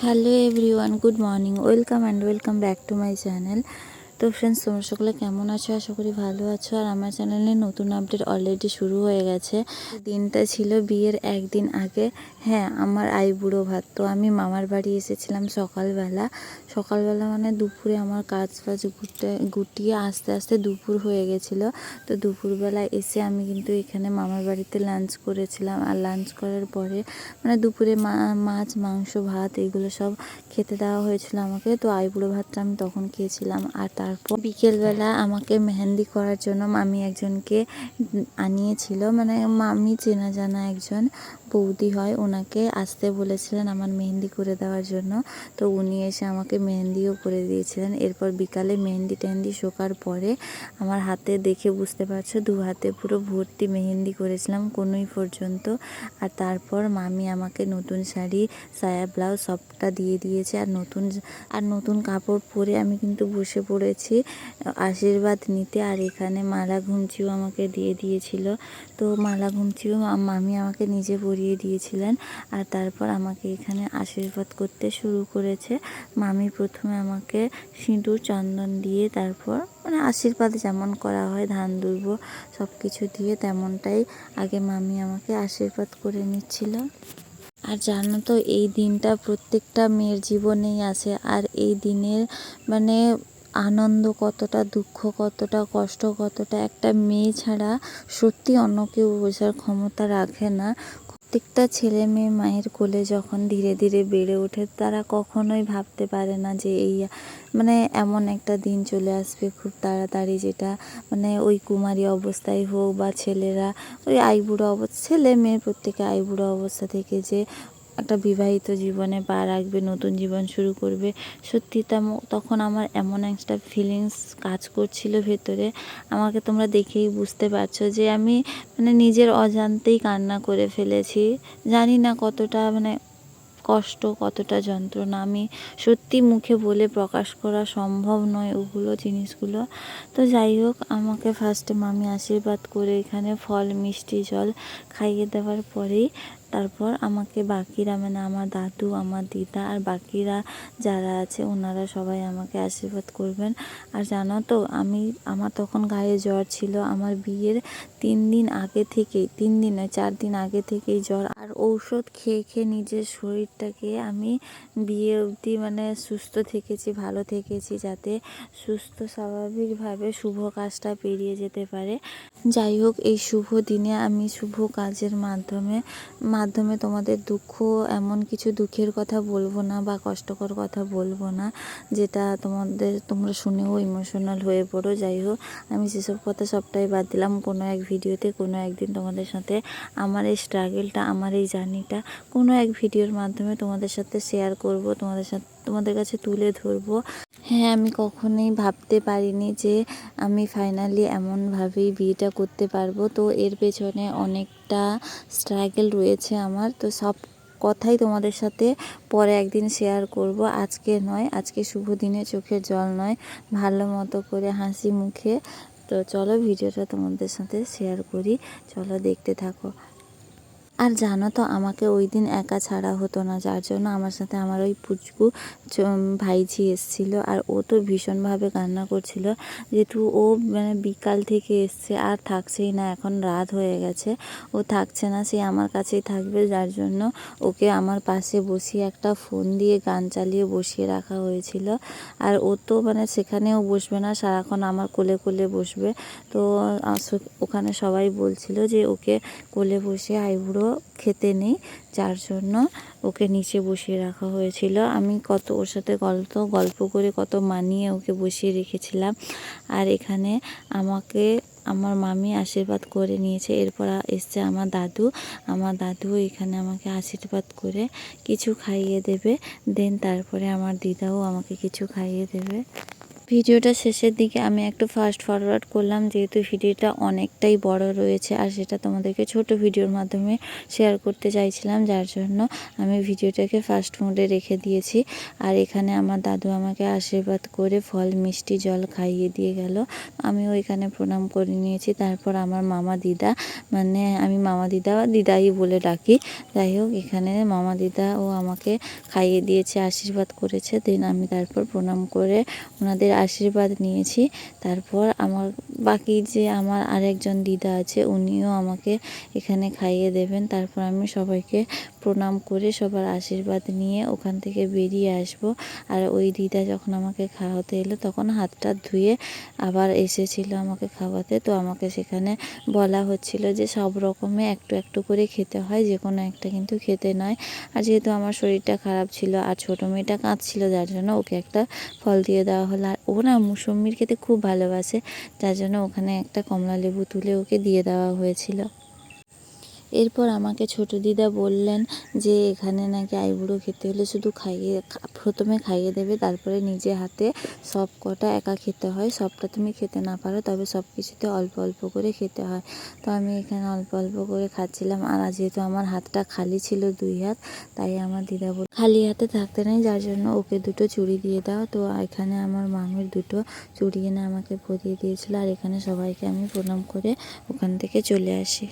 Hello everyone, good morning, welcome and welcome back to my channel. তো friends, তোমরা সকলে কেমন আছো? আশা করি ভালো আছো। আর আমার চ্যানেলে নতুন আপডেট অলরেডি শুরু হয়ে গেছে। দিনটা ছিল বিয়ের একদিন আগে। হ্যাঁ, আমার আইবুড়ো ভাত। তো আমি মামার বাড়ি এসেছিলাম সকালবেলা মানে দুপুরে আমার কাজ ফাজ গুটিয়ে আস্তে আস্তে দুপুর হয়ে গেছিলো। তো দুপুরবেলা এসে আমি কিন্তু এখানে মামার বাড়িতে লাঞ্চ করেছিলাম। আর লাঞ্চ করার পরে মানে দুপুরে মাছ মাংস ভাত এগুলো সব খেতে দেওয়া হয়েছিল আমাকে। তো আইবুড়ো ভাতটা আমি তখন খেয়েছিলাম। আর তারপর বিকেলবেলা আমাকে মেহেন্দি করার জন্য মামি একজনকে আনিয়েছিল, মানে মামি চেনা জানা একজন বৌদি হয়, ওনাকে আসতে বলেছিলেন আমার মেহেন্দি করে দেওয়ার জন্য। তো উনি এসে আমাকে মেহেন্দিও করে দিয়েছিলেন। এরপর বিকালে মেহেন্দি টেহেন্দি শোকার পরে আমার হাতে দেখে বুঝতে পারছো, দু হাতে পুরো ভর্তি মেহেন্দি করেছিলাম কনুই পর্যন্ত। আর তারপর মামি আমাকে নতুন শাড়ি, সায়া, ব্লাউজ সবটা দিয়ে দিয়েছে। আর নতুন কাপড় পরে আমি কিন্তু বসে পড়েছি আশীর্বাদ নিতে। আর এখানে মালা ঘুমচিও আমাকে দিয়ে দিয়েছিল। তো মালা ঘুমচিও মামি আমাকে নিজে পরিয়ে দিয়েছিলেন। আর তারপর আমাকে এখানে আশীর্বাদ করতে শুরু করেছে। মামি প্রথমে আমাকে সিঁদুর চন্দন দিয়ে, তারপর মানে আশীর্বাদ যেমন করা হয় ধান দুর্ব সব কিছু দিয়ে তেমনটাই আগে মামি আমাকে আশীর্বাদ করে নিচ্ছিল। আর জানো তো, এই দিনটা প্রত্যেকটা মেয়ের জীবনেই আসে। আর এই দিনের মানে আনন্দ কতটা, দুঃখ কতটা, কষ্ট কতটা একটা মেয়ে ছাড়া সত্যি অন্য কেউ বোঝার ক্ষমতা রাখে না। প্রত্যেকটা ছেলে মেয়ে মায়ের কোলে যখন ধীরে ধীরে বেড়ে ওঠে, তারা কখনোই ভাবতে পারে না যে এই মানে এমন একটা দিন চলে আসবে খুব তাড়াতাড়ি, যেটা মানে ওই কুমারী অবস্থায় হোক বা ছেলেরা ওই আইবুড়ো অবস্থা, ছেলে মেয়ে প্রত্যেকে আইবুড়ো অবস্থা থেকে যে একটা বিবাহিত জীবনে পা রাখবে, নতুন জীবন শুরু করবে। সত্যি তখন আমার এমন একটা ফিলিংস কাজ করছিল ভেতরে। আমাকে তোমরা দেখেই বুঝতে পারছো যে আমি মানে নিজের অজান্তেই কান্না করে ফেলেছি। জানি না কতটা মানে কষ্ট, কতটা যন্ত্রণা, আমি সত্যি মুখে বলে প্রকাশ করা সম্ভব নয় ওগুলো জিনিসগুলো। তো যাই হোক, আমাকে ফার্স্টে মামি আশীর্বাদ করে এখানে ফল মিষ্টি জল খাইয়ে দেওয়ার পরেই তারপর আমাকে বাকিরা মানে আমার দাদু, আমার দিদা আর বাকিরা যারা আছে ওনারা সবাই আমাকে আশীর্বাদ করবেন। আর জানো তো, আমার তখন গায়ে জ্বর ছিল। আমার বিয়ের 3 দিন আগে থেকেই, 3 দিন নয় 4 দিন আগে থেকেই জ্বর। আর ঔষধ খেয়ে খেয়ে নিজের শরীরটাকে আমি বিয়ে অবধি মানে সুস্থ থেকেছি, ভালো থেকেছি, যাতে সুস্থ স্বাভাবিকভাবে শুভ কাজটা পেরিয়ে যেতে পারে। যাই হোক, এই শুভ দিনে আমি শুভ কাজের মাধ্যমে তোমাদের এমন কিছু দুঃখের কথা বলবো না বা কষ্টকর কথা বলবো না, যেটা তোমরা শুনেও ইমোশনাল হয়ে পড়ো। যাই হোক, আমি সেসব কথা সবটাই বাদ দিলাম। কোনো এক ভিডিওতে কোনো একদিন তোমাদের সাথে আমার এই স্ট্রাগলটা, আমার এই জার্নিটা কোনো এক ভিডিওর মাধ্যমে তোমাদের সাথে শেয়ার করব, তোমাদের কাছে তুলে ধরবো। হ্যাঁ, আমি কখনোই ভাবতে পারিনি যে আমি ফাইনালি এমনভাবেই বিয়েটা করতে পারবো। তো এর পেছনে অনেকটা স্ট্রাগল রয়েছে আমার। তো সব কথাই তোমাদের সাথে পরে একদিন শেয়ার করব, আজকে নয়। আজকে শুভ দিনে চোখের জল নয়, ভালো মতো করে হাসি মুখে। তো চলো ভিডিওটা তোমাদের সাথে শেয়ার করি, চলো দেখতে থাকো। আর জানো তো, আমাকে ওই দিন একা ছাড়া হতো না, যার জন্য আমার সাথে আমার ওই পুচকু ভাইঝি এসেছিল। আর ও তো ভীষণভাবে কান্না করছিল, যেহেতু ও মানে বিকাল থেকে এসছে আর থাকছেই না, এখন রাত হয়ে গেছে, ও থাকছে না, সে আমার কাছেই থাকবে। যার জন্য ওকে আমার পাশে বসিয়ে একটা ফোন দিয়ে গান চালিয়ে বসিয়ে রাখা হয়েছিল। আর ও তো মানে সেখানেও বসবে না, সারাক্ষণ আমার কোলে কোলে বসবে। তো ওখানে সবাই বলছিল যে ওকে কোলে বসে আইবুড়ো খেতে নেই, যার জন্য ওকে নিচে বসিয়ে রাখা হয়েছিল। আমি কত ওর সাথে গল্প করে কত মানিয়ে ওকে বসিয়ে রেখেছিলাম। আর এখানে আমাকে আমার মামি আশীর্বাদ করে নিয়েছে। এরপর এসছে আমার দাদু এখানে আমাকে আশীর্বাদ করে কিছু খাইয়ে দেবে। দেন তারপরে আমার দিদাও আমাকে কিছু খাইয়ে দেবে। ভিডিওটা শেষের দিকে আমি একটু ফাস্ট ফরওয়ার্ড করলাম, যেহেতু ভিডিওটা অনেকটাই বড় রয়েছে আর সেটা তোমাদেরকে ছোট ভিডিওর মাধ্যমে শেয়ার করতে চাইছিলাম, যার জন্য আমি ভিডিওটাকে ফাস্ট মোডে রেখে দিয়েছি। আর এখানে আমার দাদু আমাকে আশীর্বাদ করে ফল মিষ্টি জল খাইয়ে দিয়ে গেল। আমিও এখানে প্রণাম করে নিয়েছি। তারপর আমার মামা দিদা, মানে আমি মামা দিদা বা দিদাই বলে ডাকি, যাই হোক এখানে মামা দিদা ও আমাকে খাইয়ে দিয়েছে, আশীর্বাদ করেছে। দেন আমি তারপর প্রণাম করে ওনাদের আশীর্বাদ নিয়েছি। তারপর আমার বাকি যে আমার আরেকজন দিদা আছে, উনিও আমাকে এখানে খাইয়ে দেবেন। তারপর আমি সবাইকে প্রণাম করে সবার আশীর্বাদ নিয়ে ওখান থেকে বেরিয়ে আসব। আর ওই দিদা যখন আমাকে খাওয়াতে এলো তখন হাতটা ধুয়ে আবার এসেছিল আমাকে খাওয়াতে। তো আমাকে সেখানে বলা হচ্ছিল যে সব রকমে একটু একটু করে খেতে হয়, যে কোনো একটা কিন্তু খেতে নয়। আর যেহেতু আমার শরীরটা খারাপ ছিল আর ছোটো মেয়েটা কাঁদছিল, যার জন্য ওকে একটা ফল দিয়ে দেওয়া হলো। আর ও না মুসম্বির খেতে খুব ভালোবাসে, যার জন্য ওখানে একটা কমলা লেবু তুলে ওকে দিয়ে দেওয়া হয়েছিল। এরপর আমাকে ছোট দিদা বললেন যে এখানে নাকি আইবুড়ো খেতে হলে শুধু প্রথমে খাইয়ে দেবে, তারপরে নিজে হাতে সব কটা একা খেতে হয়। সবটা তুমি খেতে না পারো, তবে সব কিছুতে অল্প অল্প করে খেতে হয়। তো আমি এখানে অল্প অল্প করে খাচ্ছিলাম। আর যেহেতু আমার হাতটা খালি ছিল 2 হাত, তাই আমার দিদা বলল খালি হাতে থাকতে নেই, যার জন্য ওকে 2টো চুড়ি দিয়ে দাও। তো এখানে আমার মামির 2টো চুড়ি এনে আমাকে পরিয়ে দিয়েছিল। আর এখানে সবাইকে আমি প্রণাম করে ওখান থেকে চলে আসি।